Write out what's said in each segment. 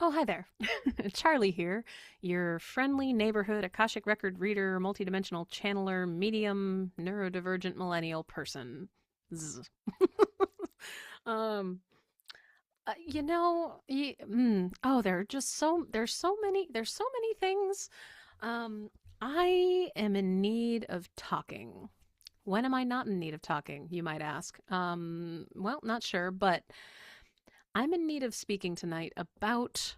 Oh, hi there. Charlie here, your friendly neighborhood Akashic Record reader, multidimensional channeler, medium, neurodivergent millennial person. Zzz. um, oh, there's so many things. Um, I am in need of talking. When am I not in need of talking, you might ask? Well, not sure, but I'm in need of speaking tonight about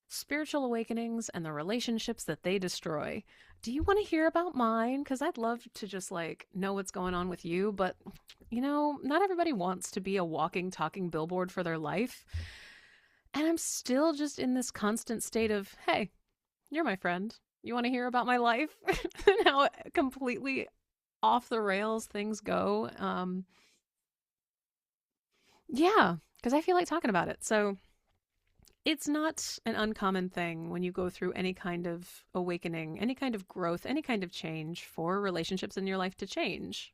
spiritual awakenings and the relationships that they destroy. Do you want to hear about mine? Because I'd love to just like know what's going on with you, but not everybody wants to be a walking, talking billboard for their life. And I'm still just in this constant state of, hey, you're my friend. You want to hear about my life and how completely off the rails things go? Yeah, because I feel like talking about it. So it's not an uncommon thing when you go through any kind of awakening, any kind of growth, any kind of change for relationships in your life to change.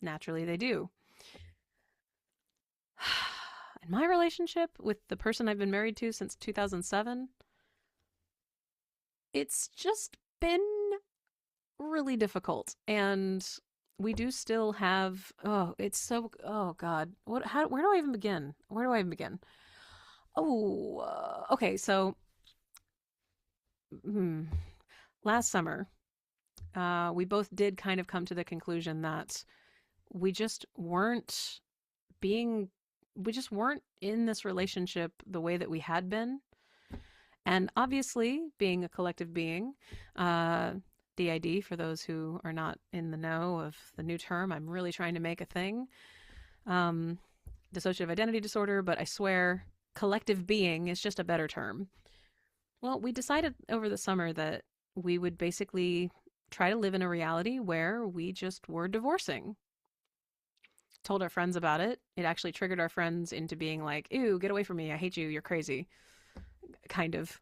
Naturally, they do. In my relationship with the person I've been married to since 2007, it's just been really difficult. And we do still have, oh God, where do I even begin? Where do I even begin? Okay. So, hmm, last summer, we both did kind of come to the conclusion that we just weren't being, we just weren't in this relationship the way that we had been. And obviously, being a collective being, uh, DID, for those who are not in the know of the new term, I'm really trying to make a thing. Um, Dissociative identity disorder, but I swear collective being is just a better term. Well, we decided over the summer that we would basically try to live in a reality where we just were divorcing. Told our friends about it. It actually triggered our friends into being like, ew, get away from me. I hate you. You're crazy. Kind of.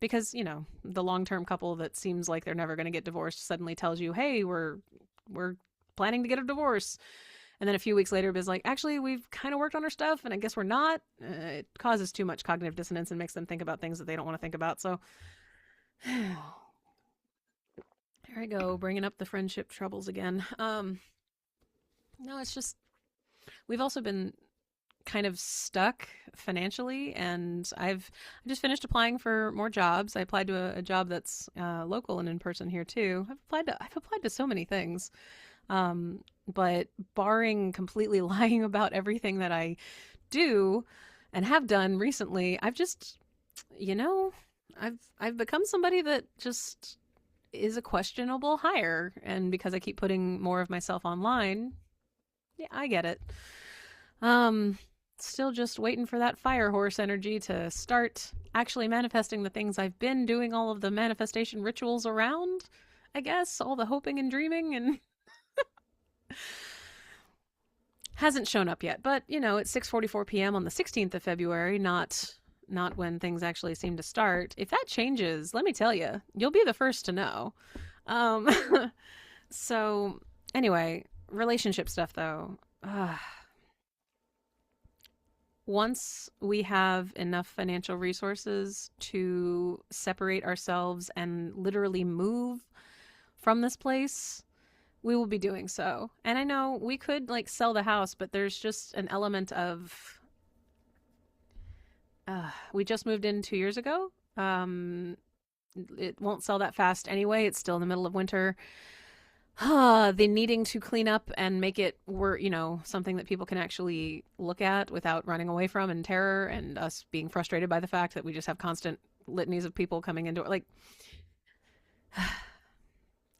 Because, the long term couple that seems like they're never going to get divorced suddenly tells you, hey, we're planning to get a divorce. And then a few weeks later, is like, actually, we've kind of worked on our stuff, and I guess we're not. It causes too much cognitive dissonance and makes them think about things that they don't want to think about. So here I go, bringing up the friendship troubles again. No, it's just we've also been kind of stuck financially, and I just finished applying for more jobs. I applied to a job that's local and in person here too. I've applied to so many things, but barring completely lying about everything that I do and have done recently, I've just you know I've become somebody that just is a questionable hire, and because I keep putting more of myself online, yeah, I get it. Um, Still just waiting for that fire horse energy to start actually manifesting the things I've been doing all of the manifestation rituals around. I guess all the hoping and dreaming and hasn't shown up yet. But, it's 6:44 p.m. on the 16th of February, not when things actually seem to start. If that changes, let me tell you, you'll be the first to know. Um so anyway, relationship stuff though. Once we have enough financial resources to separate ourselves and literally move from this place, we will be doing so. And I know we could like sell the house, but there's just an element of we just moved in 2 years ago. It won't sell that fast anyway. It's still in the middle of winter. The needing to clean up and make it work, something that people can actually look at without running away from in terror, and us being frustrated by the fact that we just have constant litanies of people coming into it. Like,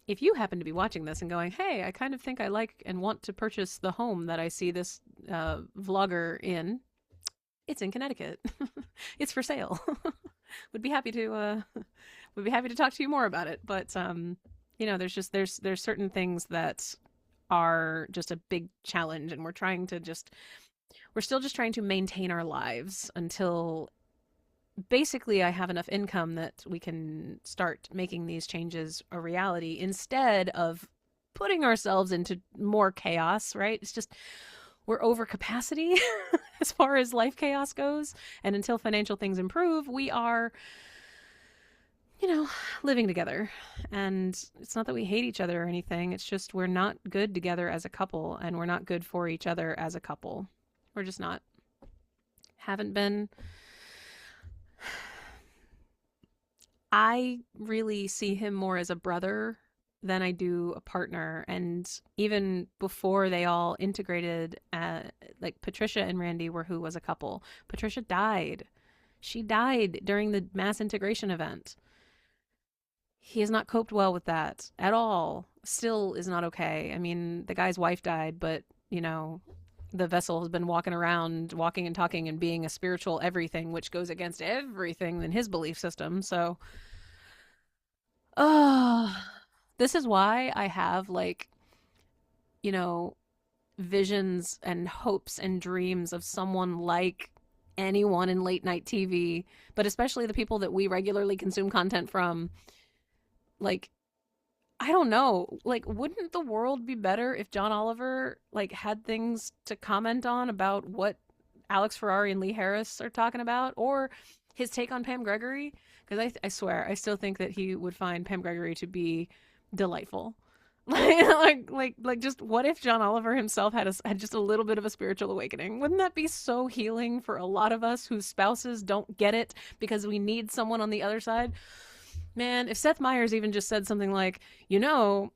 if you happen to be watching this and going, hey, I kind of think I like and want to purchase the home that I see this vlogger in, it's in Connecticut. It's for sale. would be happy to would be happy to talk to you more about it. But there's certain things that are just a big challenge, and we're still just trying to maintain our lives until basically I have enough income that we can start making these changes a reality instead of putting ourselves into more chaos, right? It's just we're over capacity. as far as life chaos goes. And until financial things improve, we are, you know, living together. And it's not that we hate each other or anything. It's just we're not good together as a couple, and we're not good for each other as a couple. We're just not. Haven't been. I really see him more as a brother than I do a partner. And even before they all integrated, like Patricia and Randy were who was a couple. Patricia died. She died during the mass integration event. He has not coped well with that at all. Still is not okay. I mean, the guy's wife died, but, you know, the vessel has been walking around, walking and talking and being a spiritual everything, which goes against everything in his belief system. So, oh, this is why I have, like, you know, visions and hopes and dreams of someone like anyone in late night TV, but especially the people that we regularly consume content from. Like, I don't know. Like, wouldn't the world be better if John Oliver like had things to comment on about what Alex Ferrari and Lee Harris are talking about, or his take on Pam Gregory? Because I swear, I still think that he would find Pam Gregory to be delightful. Like, just what if John Oliver himself had just a little bit of a spiritual awakening? Wouldn't that be so healing for a lot of us whose spouses don't get it because we need someone on the other side? Man, if Seth Meyers even just said something like, you know,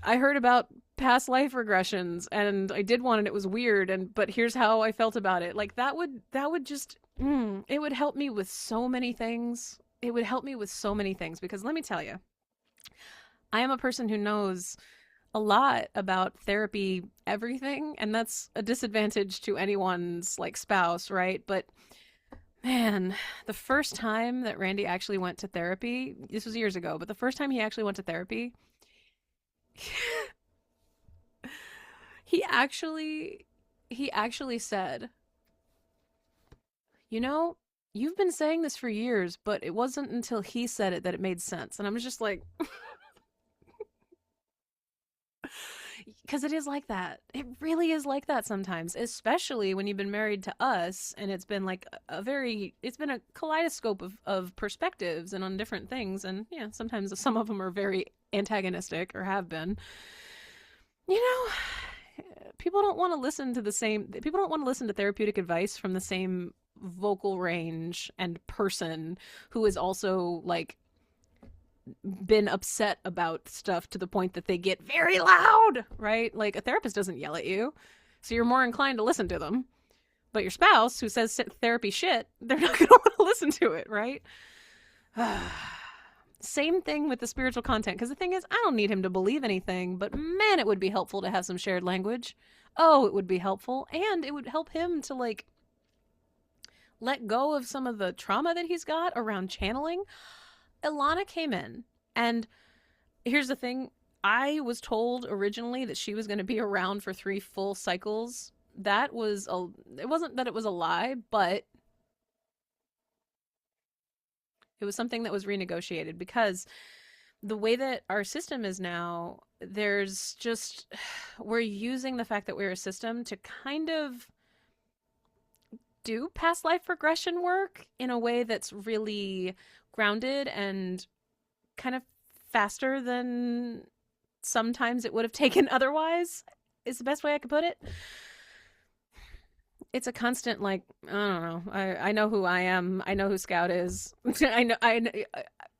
I heard about past life regressions and I did one and it was weird, and but here's how I felt about it. Like that would just it would help me with so many things. It would help me with so many things, because let me tell you, I am a person who knows a lot about therapy everything, and that's a disadvantage to anyone's like spouse, right? But man, the first time that Randy actually went to therapy, this was years ago, but the first time he actually went to therapy, he actually he actually said, "You know, you've been saying this for years, but it wasn't until he said it that it made sense." And I'm just like, because it is like that. It really is like that sometimes, especially when you've been married to us and it's been like it's been a kaleidoscope of perspectives and on different things. And yeah, sometimes some of them are very antagonistic or have been. You know, people don't want to listen to therapeutic advice from the same vocal range and person who is also like been upset about stuff to the point that they get very loud, right? Like a therapist doesn't yell at you, so you're more inclined to listen to them. But your spouse who says therapy shit, they're not going to want to listen to it, right? Same thing with the spiritual content, because the thing is, I don't need him to believe anything, but man, it would be helpful to have some shared language. Oh, it would be helpful, and it would help him to like let go of some of the trauma that he's got around channeling. Ilana came in, and here's the thing. I was told originally that she was going to be around for 3 full cycles. It wasn't that it was a lie, but it was something that was renegotiated, because the way that our system is now, there's just, we're using the fact that we're a system to kind of do past life regression work in a way that's really grounded and kind of faster than sometimes it would have taken otherwise, is the best way I could put it. It's a constant, like, I don't know. I know who I am. I know who Scout is. I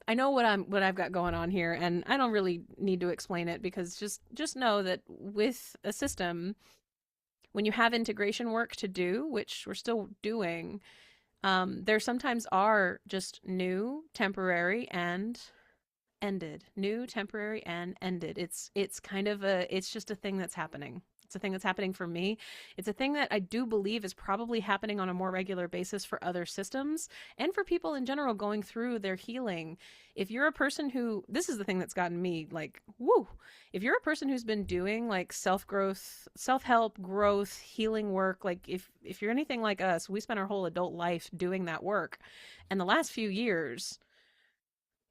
know what I've got going on here, and I don't really need to explain it, because just know that with a system, when you have integration work to do, which we're still doing, there sometimes are just new, temporary, and ended. New, temporary, and ended. It's kind of it's just a thing that's happening. It's a thing that's happening for me. It's a thing that I do believe is probably happening on a more regular basis for other systems and for people in general going through their healing. If you're a person who, this is the thing that's gotten me like, woo. If you're a person who's been doing like self-growth, self-help, growth, healing work, like if you're anything like us, we spent our whole adult life doing that work. And the last few years,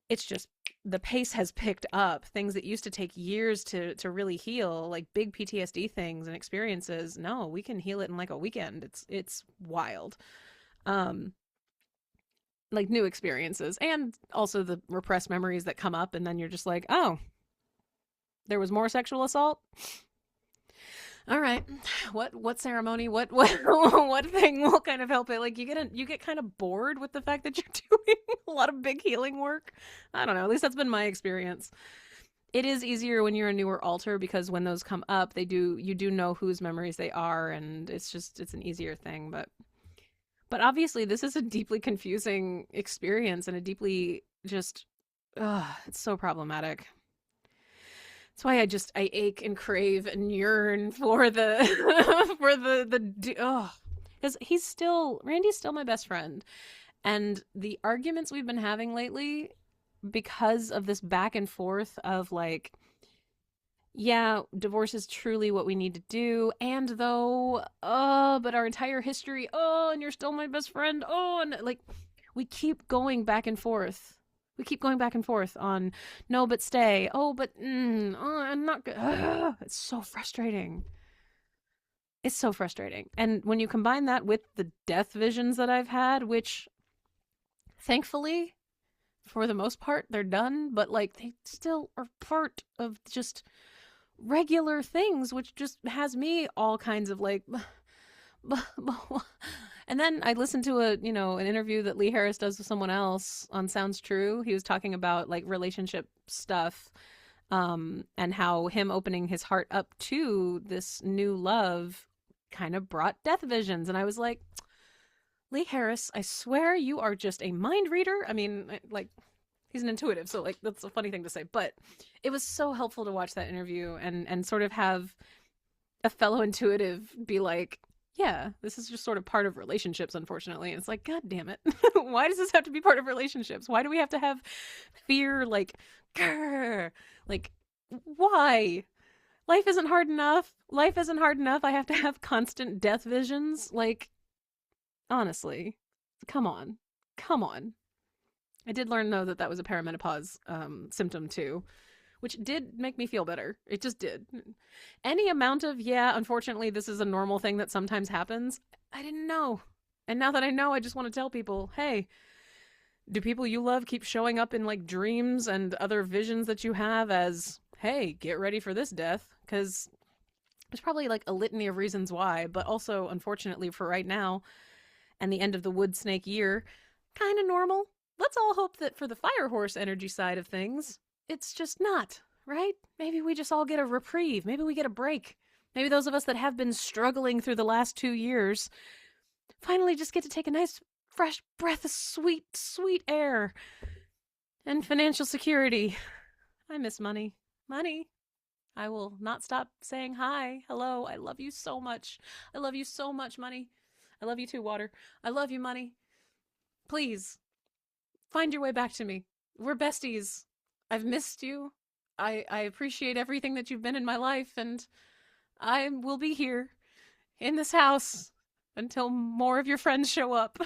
it's just the pace has picked up. Things that used to take years to really heal, like big PTSD things and experiences, no, we can heal it in like a weekend. It's wild. Um like new experiences and also the repressed memories that come up, and then you're just like, "Oh, there was more sexual assault? All right. What ceremony? What thing will kind of help it? Like you get kind of bored with the fact that you're doing a lot of big healing work. I don't know. At least that's been my experience. It is easier when you're a newer alter because when those come up, you do know whose memories they are, and it's an easier thing. But obviously, this is a deeply confusing experience and a deeply just it's so problematic. That's why I ache and crave and yearn for the for the oh, because Randy's still my best friend, and the arguments we've been having lately because of this back and forth of like, yeah, divorce is truly what we need to do, and though, but our entire history, and you're still my best friend, and like we keep going back and forth. We keep going back and forth on no, but stay. Oh, but I'm not good. It's so frustrating. It's so frustrating. And when you combine that with the death visions that I've had, which thankfully, for the most part, they're done, but like they still are part of just regular things, which just has me all kinds of like. And then I listened to an interview that Lee Harris does with someone else on Sounds True. He was talking about like relationship stuff, and how him opening his heart up to this new love kind of brought death visions. And I was like, Lee Harris, I swear you are just a mind reader. I mean, like, he's an intuitive, so like that's a funny thing to say, but it was so helpful to watch that interview and sort of have a fellow intuitive be like, yeah, this is just sort of part of relationships, unfortunately. And it's like, God damn it. Why does this have to be part of relationships? Why do we have to have fear? Like, grr, like, why? Life isn't hard enough. Life isn't hard enough. I have to have constant death visions. Like, honestly, come on. Come on. I did learn, though, that was a perimenopause symptom, too, which did make me feel better. It just did. Any amount of, yeah, unfortunately, this is a normal thing that sometimes happens, I didn't know. And now that I know, I just want to tell people, hey, do people you love keep showing up in like dreams and other visions that you have as, hey, get ready for this death? Because there's probably like a litany of reasons why, but also, unfortunately, for right now and the end of the wood snake year, kind of normal. Let's all hope that for the fire horse energy side of things, it's just not, right? Maybe we just all get a reprieve. Maybe we get a break. Maybe those of us that have been struggling through the last 2 years finally just get to take a nice fresh breath of sweet, sweet air and financial security. I miss money. Money. I will not stop saying hi, hello, I love you so much. I love you so much, money. I love you too, water. I love you, money. Please, find your way back to me. We're besties. I've missed you. I appreciate everything that you've been in my life, and I will be here in this house until more of your friends show up.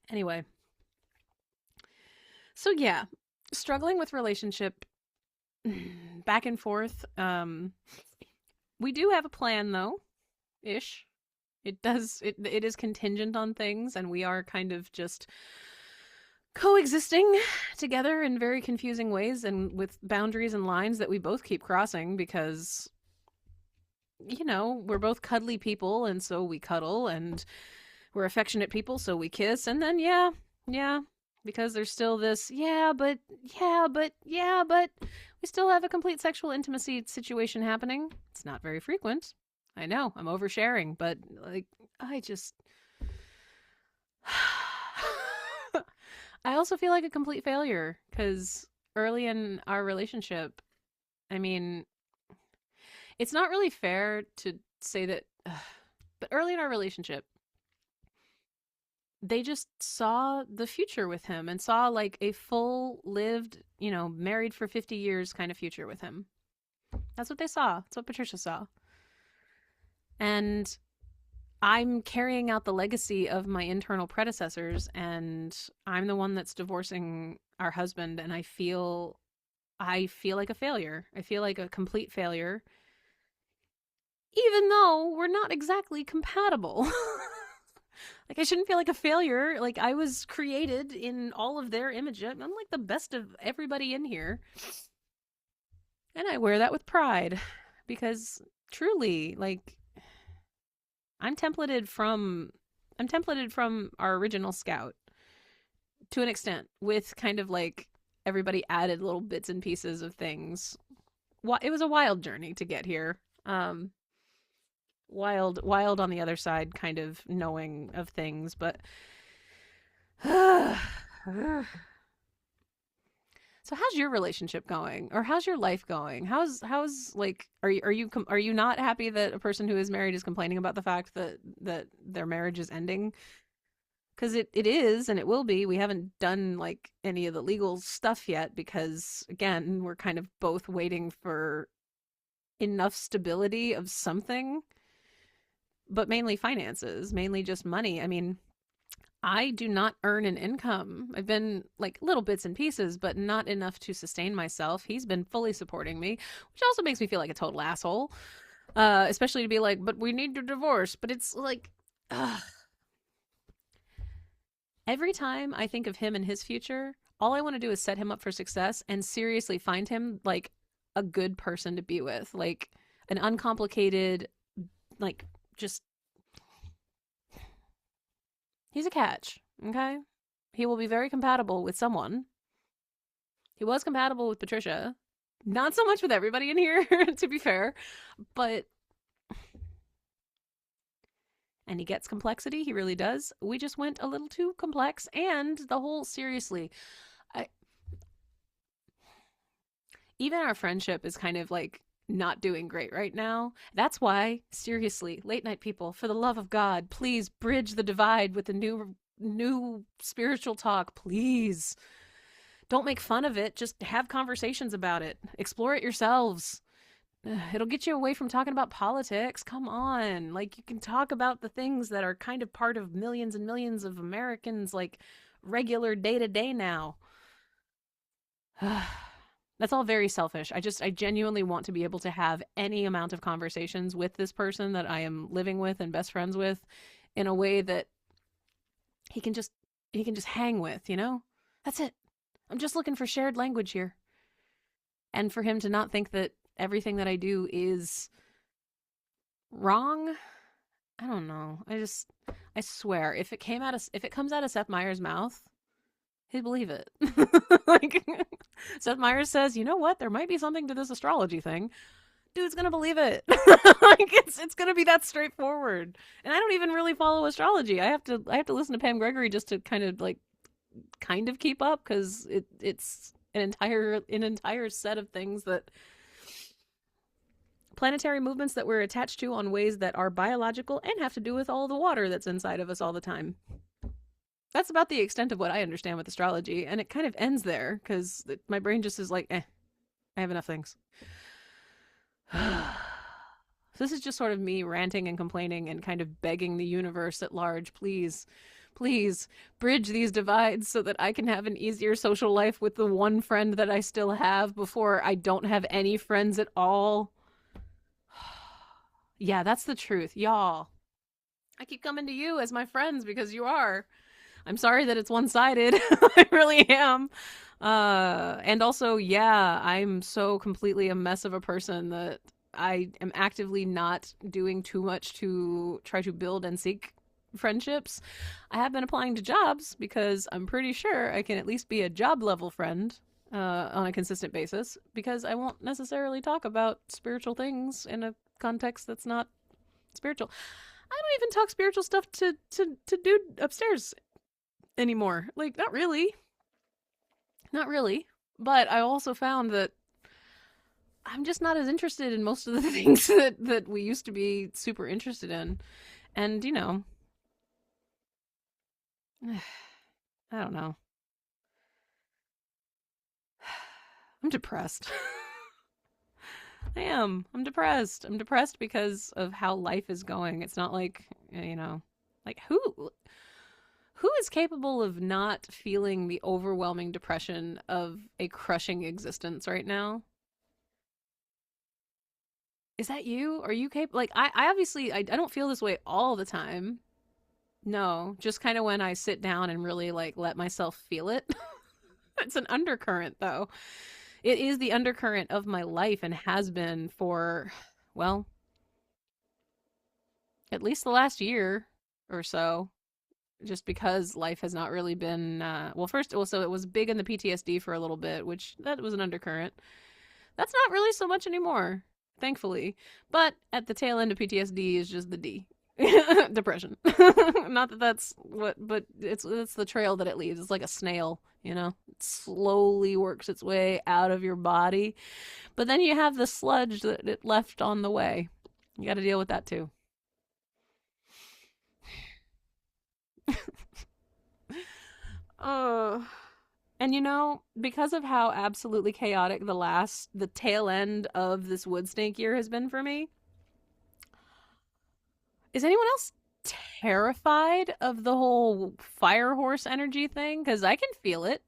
Anyway. So yeah, struggling with relationship back and forth. We do have a plan though, ish. It is contingent on things, and we are kind of just coexisting together in very confusing ways and with boundaries and lines that we both keep crossing because we're both cuddly people, and so we cuddle, and we're affectionate people, so we kiss, and then yeah, because there's still this but we still have a complete sexual intimacy situation happening. It's not very frequent. I know, I'm oversharing, but like I just I also feel like a complete failure because early in our relationship, I mean, it's not really fair to say that, but early in our relationship, they just saw the future with him and saw like a full lived, married for 50 years kind of future with him. That's what they saw. That's what Patricia saw. And I'm carrying out the legacy of my internal predecessors, and I'm the one that's divorcing our husband, and I feel like a failure. I feel like a complete failure, even though we're not exactly compatible. Like, I shouldn't feel like a failure. Like, I was created in all of their image. I'm like the best of everybody in here. And I wear that with pride because truly, like, I'm templated from I'm templated from our original scout to an extent, with kind of like everybody added little bits and pieces of things. It was a wild journey to get here. Wild on the other side, kind of knowing of things, but so how's your relationship going, or how's your life going? How's like, are you not happy that a person who is married is complaining about the fact that their marriage is ending? Because it is, and it will be. We haven't done like any of the legal stuff yet because, again, we're kind of both waiting for enough stability of something, but mainly finances, mainly just money. I mean, I do not earn an income. I've been like little bits and pieces, but not enough to sustain myself. He's been fully supporting me, which also makes me feel like a total asshole. Especially to be like, but we need to divorce. But it's like, ugh. Every time I think of him and his future, all I want to do is set him up for success and seriously find him like a good person to be with, like an uncomplicated, like just he's a catch, okay? He will be very compatible with someone. He was compatible with Patricia. Not so much with everybody in here, to be fair, but and he gets complexity, he really does. We just went a little too complex, and the whole seriously, I, even our friendship is kind of like not doing great right now. That's why, seriously, late night people, for the love of God, please bridge the divide with the new spiritual talk, please. Don't make fun of it, just have conversations about it. Explore it yourselves. It'll get you away from talking about politics. Come on. Like, you can talk about the things that are kind of part of millions and millions of Americans, like regular day to day now. That's all very selfish. I genuinely want to be able to have any amount of conversations with this person that I am living with and best friends with in a way that he can just he can just hang with, you know? That's it. I'm just looking for shared language here. And for him to not think that everything that I do is wrong. I don't know. I swear, if it comes out of Seth Meyers' mouth, he'd believe it. Like, Seth Meyers says, you know what? There might be something to this astrology thing. Dude's gonna believe it. Like, it's gonna be that straightforward. And I don't even really follow astrology. I have to listen to Pam Gregory just to kind of keep up, because it's an entire set of things, that planetary movements that we're attached to on ways that are biological and have to do with all the water that's inside of us all the time. That's about the extent of what I understand with astrology, and it kind of ends there because my brain just is like, I have enough things. This is just sort of me ranting and complaining and kind of begging the universe at large, please, please bridge these divides so that I can have an easier social life with the one friend that I still have before I don't have any friends at all. Yeah, that's the truth, y'all. I keep coming to you as my friends because you are. I'm sorry that it's one sided. I really am. And also, yeah, I'm so completely a mess of a person that I am actively not doing too much to try to build and seek friendships. I have been applying to jobs because I'm pretty sure I can at least be a job level friend on a consistent basis, because I won't necessarily talk about spiritual things in a context that's not spiritual. I don't even talk spiritual stuff to dude upstairs anymore. Like, not really. Not really. But I also found that I'm just not as interested in most of the things that we used to be super interested in. And, I don't know. I'm depressed. I am. I'm depressed. I'm depressed because of how life is going. It's not like you know, like who is capable of not feeling the overwhelming depression of a crushing existence right now? Is that you? Are you capable? Like, I obviously, I don't feel this way all the time. No, just kind of when I sit down and really like let myself feel it. It's an undercurrent, though. It is the undercurrent of my life and has been for, well, at least the last year or so. Just because life has not really been, well, first, well, so it was big in the PTSD for a little bit, which that was an undercurrent. That's not really so much anymore, thankfully. But at the tail end of PTSD is just the D. Depression. Not that that's what, but it's the trail that it leaves. It's like a snail, you know. It slowly works its way out of your body, but then you have the sludge that it left on the way. You got to deal with that too. Uh, and you know, because of how absolutely chaotic the tail end of this wood snake year has been for me, is anyone else terrified of the whole fire horse energy thing? Because I can feel it.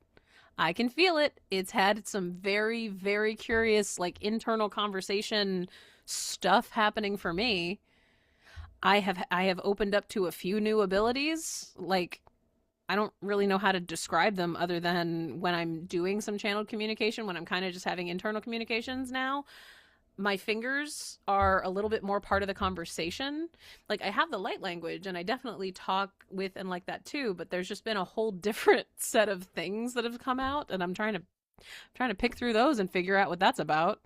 I can feel it. It's had some very, very curious, like internal conversation stuff happening for me. I have opened up to a few new abilities. Like I don't really know how to describe them other than when I'm doing some channeled communication, when I'm kind of just having internal communications now. My fingers are a little bit more part of the conversation. Like I have the light language and I definitely talk with and like that too, but there's just been a whole different set of things that have come out and I'm trying to pick through those and figure out what that's about.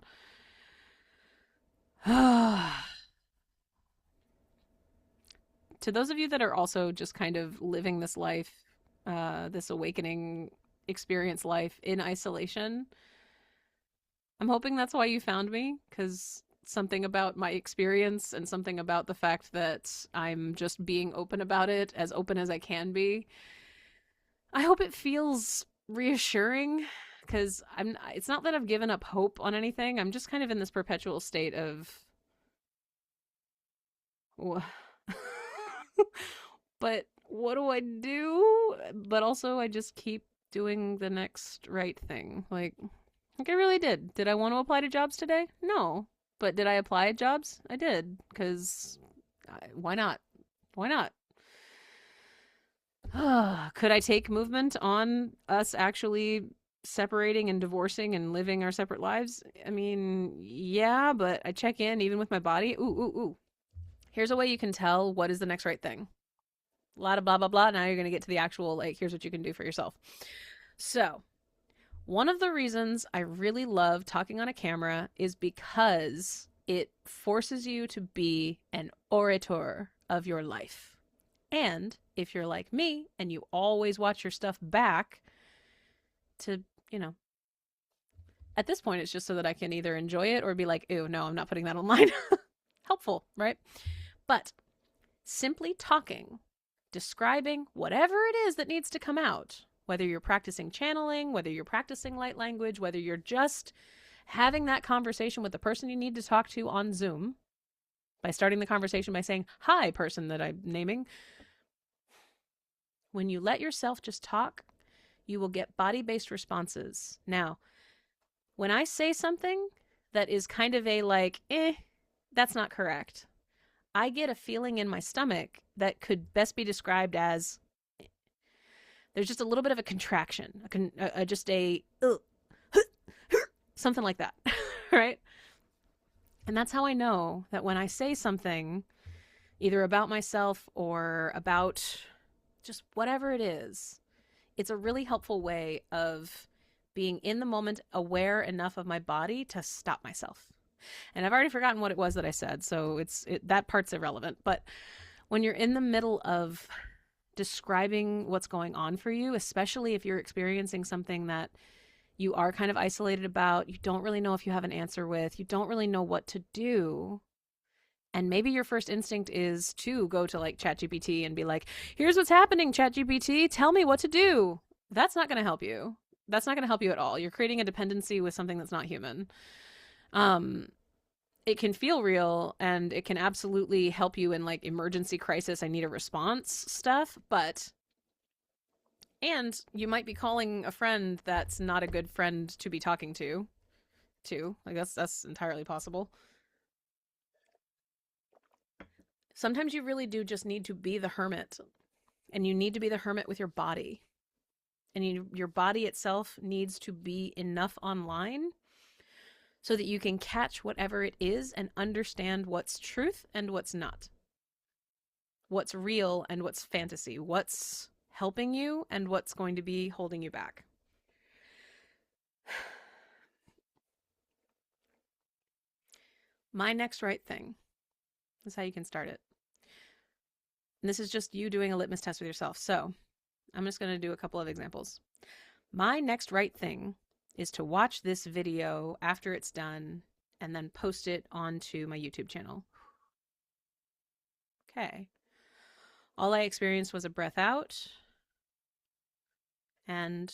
To those of you that are also just kind of living this life, this awakening experience life in isolation, I'm hoping that's why you found me, because something about my experience and something about the fact that I'm just being open about it, as open as I can be. I hope it feels reassuring because it's not that I've given up hope on anything. I'm just kind of in this perpetual state of but what do I do? But also I just keep doing the next right thing. Like I really did. Did I want to apply to jobs today? No. But did I apply at jobs? I did cuz why not? Why not? Could I take movement on us actually separating and divorcing and living our separate lives? I mean, yeah, but I check in even with my body. Ooh, ooh, ooh. Here's a way you can tell what is the next right thing. A lot of blah, blah, blah. Now you're going to get to the actual, like, here's what you can do for yourself. So, one of the reasons I really love talking on a camera is because it forces you to be an orator of your life. And if you're like me and you always watch your stuff back to, you know, at this point, it's just so that I can either enjoy it or be like, ew, no, I'm not putting that online. Helpful, right? But simply talking, describing whatever it is that needs to come out, whether you're practicing channeling, whether you're practicing light language, whether you're just having that conversation with the person you need to talk to on Zoom by starting the conversation by saying, hi, person that I'm naming. When you let yourself just talk, you will get body-based responses. Now, when I say something that is kind of a like, that's not correct, I get a feeling in my stomach that could best be described as there's just a little bit of a contraction, just a something like that, right? And that's how I know that when I say something, either about myself or about just whatever it is, it's a really helpful way of being in the moment, aware enough of my body to stop myself. And I've already forgotten what it was that I said, so that part's irrelevant. But when you're in the middle of describing what's going on for you, especially if you're experiencing something that you are kind of isolated about, you don't really know if you have an answer with, you don't really know what to do, and maybe your first instinct is to go to like ChatGPT and be like, here's what's happening, ChatGPT, tell me what to do. That's not going to help you. That's not going to help you at all. You're creating a dependency with something that's not human. it can feel real and it can absolutely help you in like emergency crisis, I need a response stuff, but and you might be calling a friend that's not a good friend to be talking to, too. Like that's entirely possible. Sometimes you really do just need to be the hermit, and you need to be the hermit with your body. And your body itself needs to be enough online so that you can catch whatever it is and understand what's truth and what's not. What's real and what's fantasy. What's helping you and what's going to be holding you back. My next right thing is how you can start it. And this is just you doing a litmus test with yourself. So I'm just going to do a couple of examples. My next right thing is to watch this video after it's done and then post it onto my YouTube channel. Okay. All I experienced was a breath out and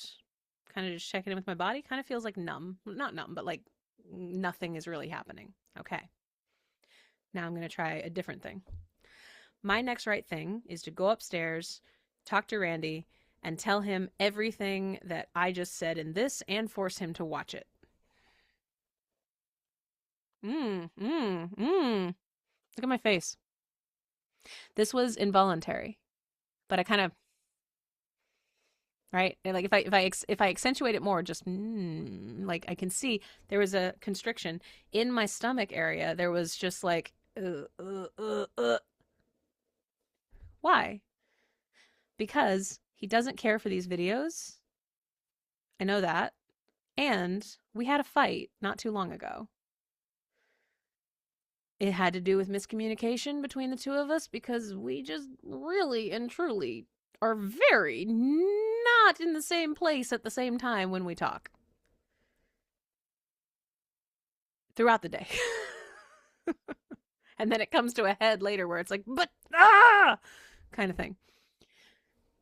kind of just checking in with my body. Kind of feels like numb. Not numb, but like nothing is really happening. Okay. Now I'm going to try a different thing. My next right thing is to go upstairs, talk to Randy, and tell him everything that I just said in this and force him to watch it. Look at my face. This was involuntary, but I kind of, right? Like if I accentuate it more, just like I can see there was a constriction in my stomach area. There was just like, Why? Because he doesn't care for these videos. I know that. And we had a fight not too long ago. It had to do with miscommunication between the two of us because we just really and truly are very not in the same place at the same time when we talk. Throughout the day. And then it comes to a head later where it's like, but, kind of thing.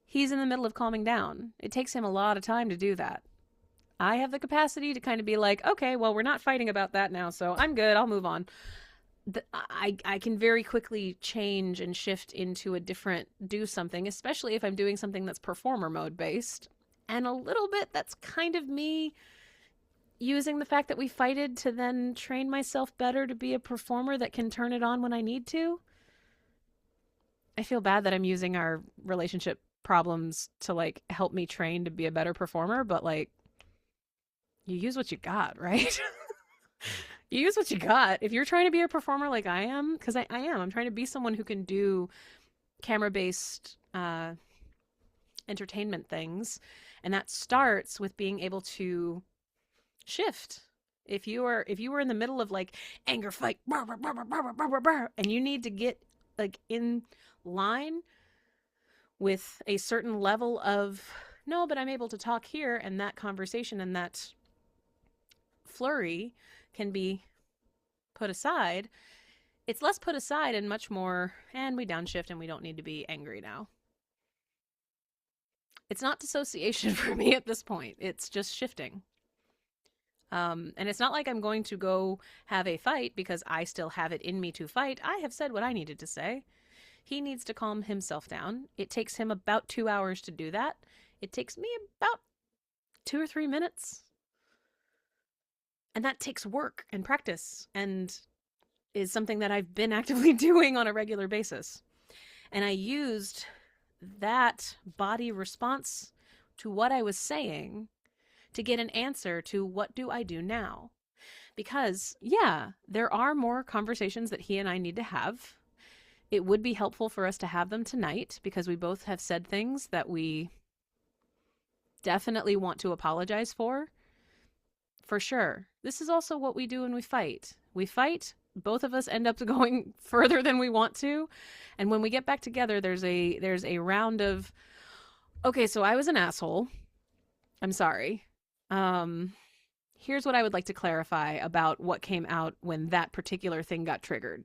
He's in the middle of calming down. It takes him a lot of time to do that. I have the capacity to kind of be like, okay, well, we're not fighting about that now, so I'm good. I'll move on. I can very quickly change and shift into a different do something, especially if I'm doing something that's performer mode based. And a little bit that's kind of me using the fact that we fighted to then train myself better to be a performer that can turn it on when I need to. I feel bad that I'm using our relationship problems to like help me train to be a better performer, but like you use what you got, right? You use what you got. If you're trying to be a performer like I am, because I am, I'm trying to be someone who can do camera-based entertainment things, and that starts with being able to shift. If you were in the middle of like anger fight, and you need to get like in line with a certain level of no, but I'm able to talk here, and that conversation and that flurry can be put aside. It's less put aside and much more, and we downshift and we don't need to be angry now. It's not dissociation for me at this point. It's just shifting. And it's not like I'm going to go have a fight because I still have it in me to fight. I have said what I needed to say. He needs to calm himself down. It takes him about 2 hours to do that. It takes me about 2 or 3 minutes. And that takes work and practice and is something that I've been actively doing on a regular basis. And I used that body response to what I was saying to get an answer to what do I do now? Because, yeah, there are more conversations that he and I need to have. It would be helpful for us to have them tonight because we both have said things that we definitely want to apologize for sure. This is also what we do when we fight. We fight, both of us end up going further than we want to, and when we get back together, there's a round of, okay, so I was an asshole. I'm sorry. Here's what I would like to clarify about what came out when that particular thing got triggered.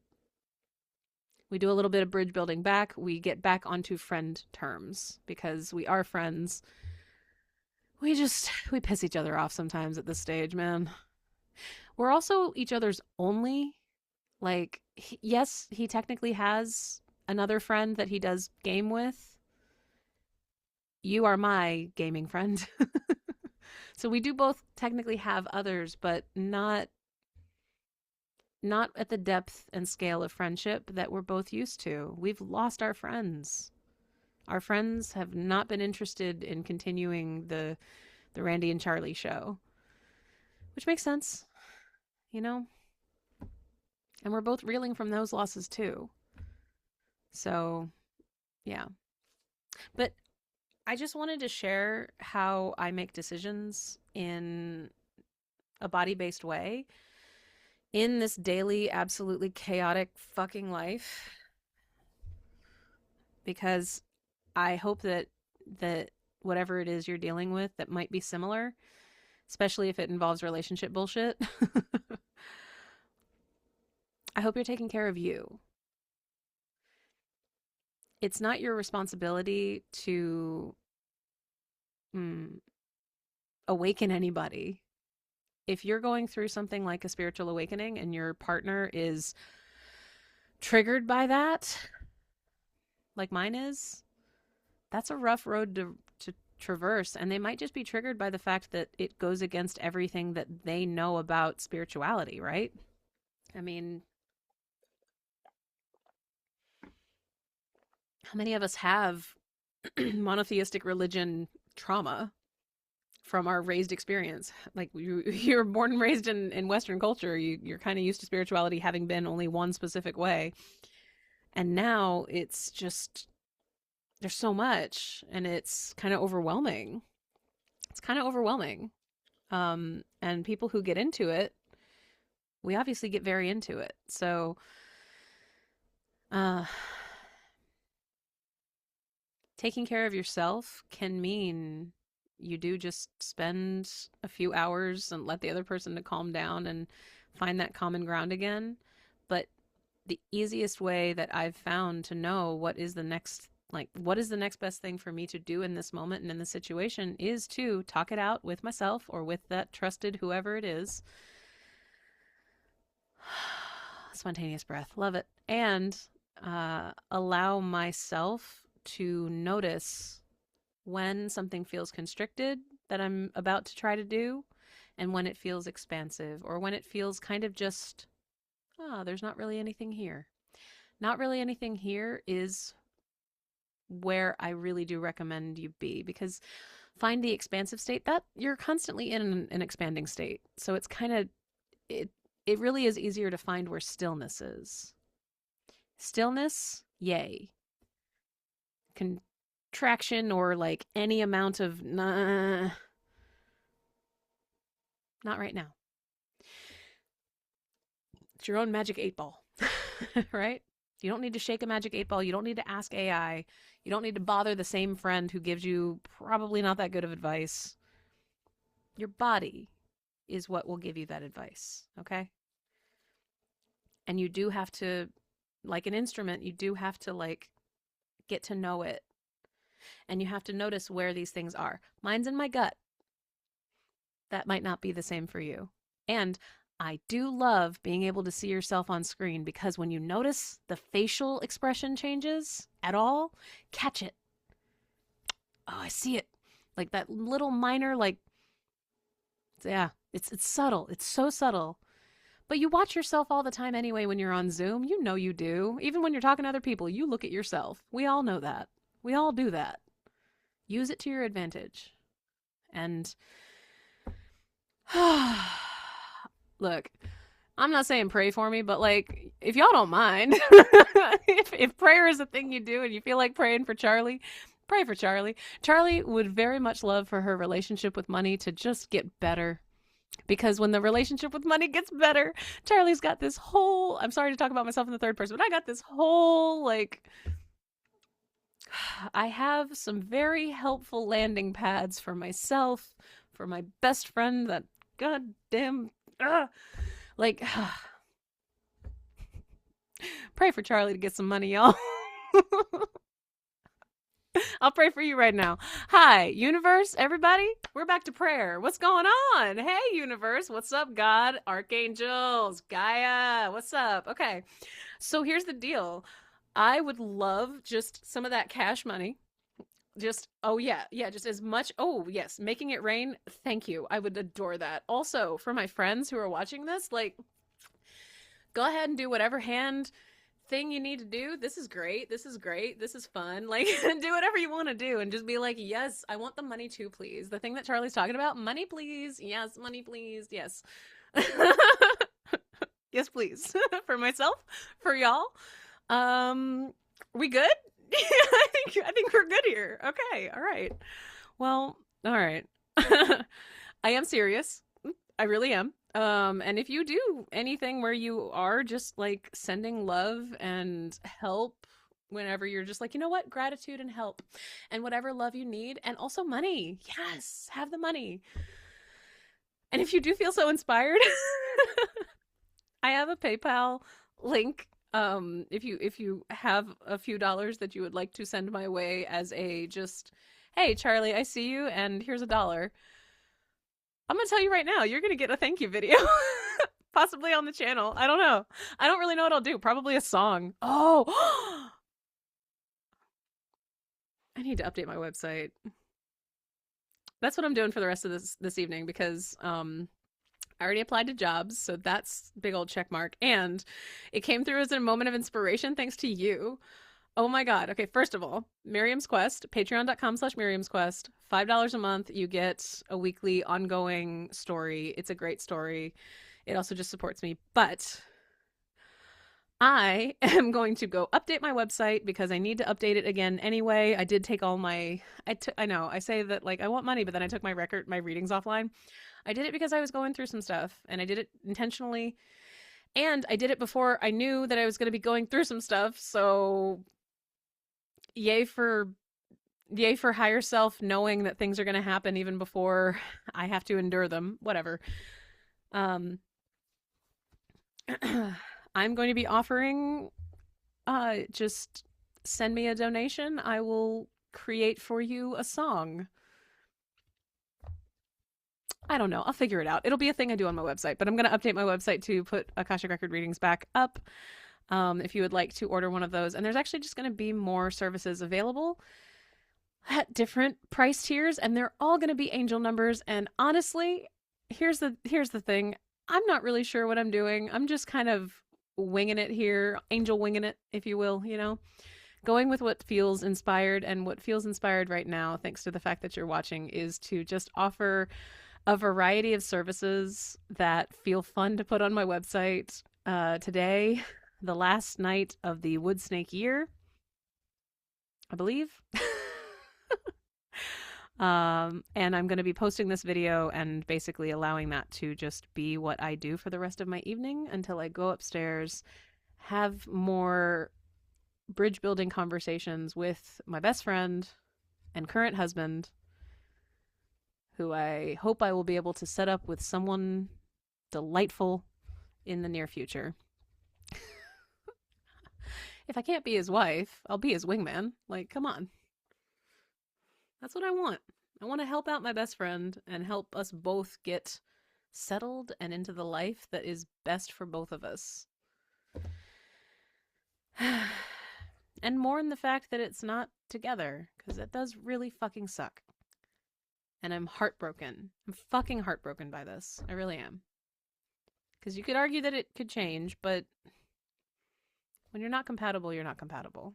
We do a little bit of bridge building back. We get back onto friend terms because we are friends. We piss each other off sometimes at this stage, man. We're also each other's only Like, yes, he technically has another friend that he does game with. You are my gaming friend. So we do both technically have others, but not at the depth and scale of friendship that we're both used to. We've lost our friends. Our friends have not been interested in continuing the Randy and Charlie show, which makes sense, you know? And we're both reeling from those losses too. So, yeah. But I just wanted to share how I make decisions in a body based way in this daily, absolutely chaotic fucking life, because I hope that whatever it is you're dealing with that might be similar, especially if it involves relationship bullshit, I hope you're taking care of you. It's not your responsibility to mm, awaken anybody. If you're going through something like a spiritual awakening and your partner is triggered by that, like mine is, that's a rough road to traverse. And they might just be triggered by the fact that it goes against everything that they know about spirituality, right? I mean, how many of us have monotheistic religion trauma from our raised experience? Like, you're born and raised in Western culture. You're kind of used to spirituality having been only one specific way. And now it's just, there's so much and it's kind of overwhelming. It's kind of overwhelming. And people who get into it, we obviously get very into it. So, uh, taking care of yourself can mean you do just spend a few hours and let the other person to calm down and find that common ground again. But the easiest way that I've found to know what is the next best thing for me to do in this moment and in this situation is to talk it out with myself or with that trusted whoever it is. Spontaneous breath, love it. And allow myself to notice when something feels constricted that I'm about to try to do, and when it feels expansive, or when it feels kind of just, there's not really anything here. Not really anything here is where I really do recommend you be, because find the expansive state, that you're constantly in an expanding state. So it's kind of, it really is easier to find where stillness is. Stillness, yay. Contraction or like any amount of nah, not right now. It's your own magic 8-ball, right? You don't need to shake a magic 8-ball. You don't need to ask AI. You don't need to bother the same friend who gives you probably not that good of advice. Your body is what will give you that advice, okay? And you do have to, like an instrument, you do have to like get to know it. And you have to notice where these things are. Mine's in my gut. That might not be the same for you. And I do love being able to see yourself on screen, because when you notice the facial expression changes at all, catch it. Oh, I see it. Like that little minor, like, yeah, it's subtle. It's so subtle. But you watch yourself all the time anyway when you're on Zoom. You know you do. Even when you're talking to other people, you look at yourself. We all know that. We all do that. Use it to your advantage. And look, I'm not saying pray for me, but like, if y'all don't mind, if prayer is a thing you do and you feel like praying for Charlie, pray for Charlie. Charlie would very much love for her relationship with money to just get better. Because when the relationship with money gets better, Charlie's got this whole, I'm sorry to talk about myself in the third person, but I got this whole, like, I have some very helpful landing pads for myself, for my best friend, that goddamn, like, pray for Charlie to get some money, y'all. I'll pray for you right now. Hi, universe, everybody. We're back to prayer. What's going on? Hey, universe. What's up, God? Archangels, Gaia. What's up? Okay. So here's the deal. I would love just some of that cash money. Just, oh, yeah. Yeah. Just as much. Oh, yes. Making it rain. Thank you. I would adore that. Also, for my friends who are watching this, like, go ahead and do whatever hand thing you need to do. This is great. This is great. This is fun. Like, do whatever you want to do and just be like, yes, I want the money too, please. The thing that Charlie's talking about, money, please. Yes, money, please. Yes. Yes, please. For myself, for y'all. We good? I think we're good here. Okay. All right. Well, all right. I am serious. I really am. And if you do anything where you are just like sending love and help whenever you're just like, you know what, gratitude and help and whatever love you need, and also money. Yes, have the money. And if you do feel so inspired, I have a PayPal link. If you have a few dollars that you would like to send my way as a just, hey Charlie, I see you, and here's $1. I'm gonna tell you right now, you're gonna get a thank you video. Possibly on the channel. I don't know. I don't really know what I'll do. Probably a song. Oh, I need to update my website. That's what I'm doing for the rest of this evening because I already applied to jobs, so that's big old check mark. And it came through as a moment of inspiration thanks to you. Oh my God. Okay, first of all, Miriam's Quest, patreon.com/Miriam's Quest, $5 a month. You get a weekly ongoing story. It's a great story. It also just supports me. But I am going to go update my website because I need to update it again anyway. I did take all my, I know, I say that like I want money, but then I took my readings offline. I did it because I was going through some stuff and I did it intentionally. And I did it before I knew that I was going to be going through some stuff. So yay for higher self, knowing that things are going to happen even before I have to endure them. Whatever. I'm going to be offering, just send me a donation. I will create for you a song. I don't know. I'll figure it out. It'll be a thing I do on my website, but I'm going to update my website to put Akashic Record readings back up. If you would like to order one of those. And there's actually just going to be more services available at different price tiers, and they're all going to be angel numbers. And honestly, here's the thing. I'm not really sure what I'm doing. I'm just kind of winging it here, angel winging it, if you will, you know, going with what feels inspired. And what feels inspired right now, thanks to the fact that you're watching, is to just offer a variety of services that feel fun to put on my website. Today, the last night of the Wood Snake year, I believe. And I'm going to be posting this video and basically allowing that to just be what I do for the rest of my evening until I go upstairs, have more bridge building conversations with my best friend and current husband, who I hope I will be able to set up with someone delightful in the near future. If I can't be his wife, I'll be his wingman. Like, come on. That's what I want. I want to help out my best friend and help us both get settled and into the life that is best for both of us. And mourn the fact that it's not together, because it does really fucking suck. And I'm heartbroken. I'm fucking heartbroken by this. I really am. Because you could argue that it could change, but when you're not compatible, you're not compatible.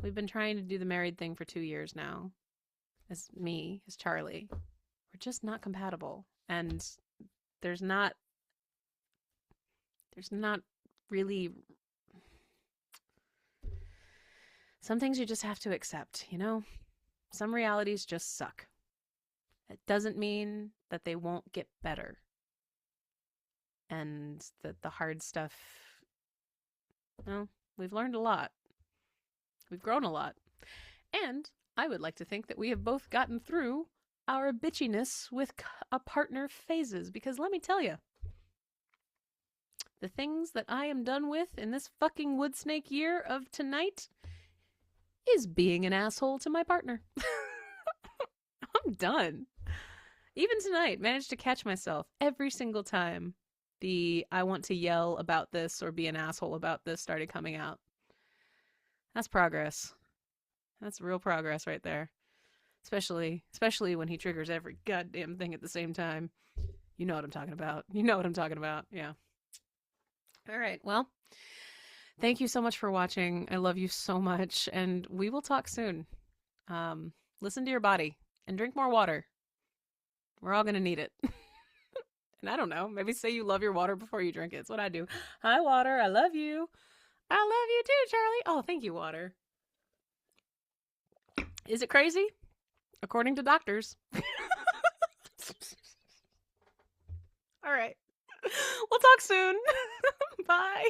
We've been trying to do the married thing for 2 years now. As Charlie. We're just not compatible. And there's not really... Some things you just have to accept, you know? Some realities just suck. It doesn't mean that they won't get better. And that the hard stuff... Well, we've learned a lot. We've grown a lot. And I would like to think that we have both gotten through our bitchiness with a partner phases. Because let me tell you, the things that I am done with in this fucking wood snake year of tonight is being an asshole to my partner. I'm done. Even tonight, managed to catch myself every single time the I want to yell about this or be an asshole about this started coming out. That's progress. That's real progress right there. Especially when he triggers every goddamn thing at the same time. You know what I'm talking about. You know what I'm talking about. Yeah. All right. Well, thank you so much for watching. I love you so much, and we will talk soon. Listen to your body and drink more water. We're all going to need it. And I don't know, maybe say you love your water before you drink it. It's what I do. Hi, water. I love you. I love you too, Charlie. Oh, thank you, water. Is it crazy? According to doctors. All right. We'll talk soon. Bye.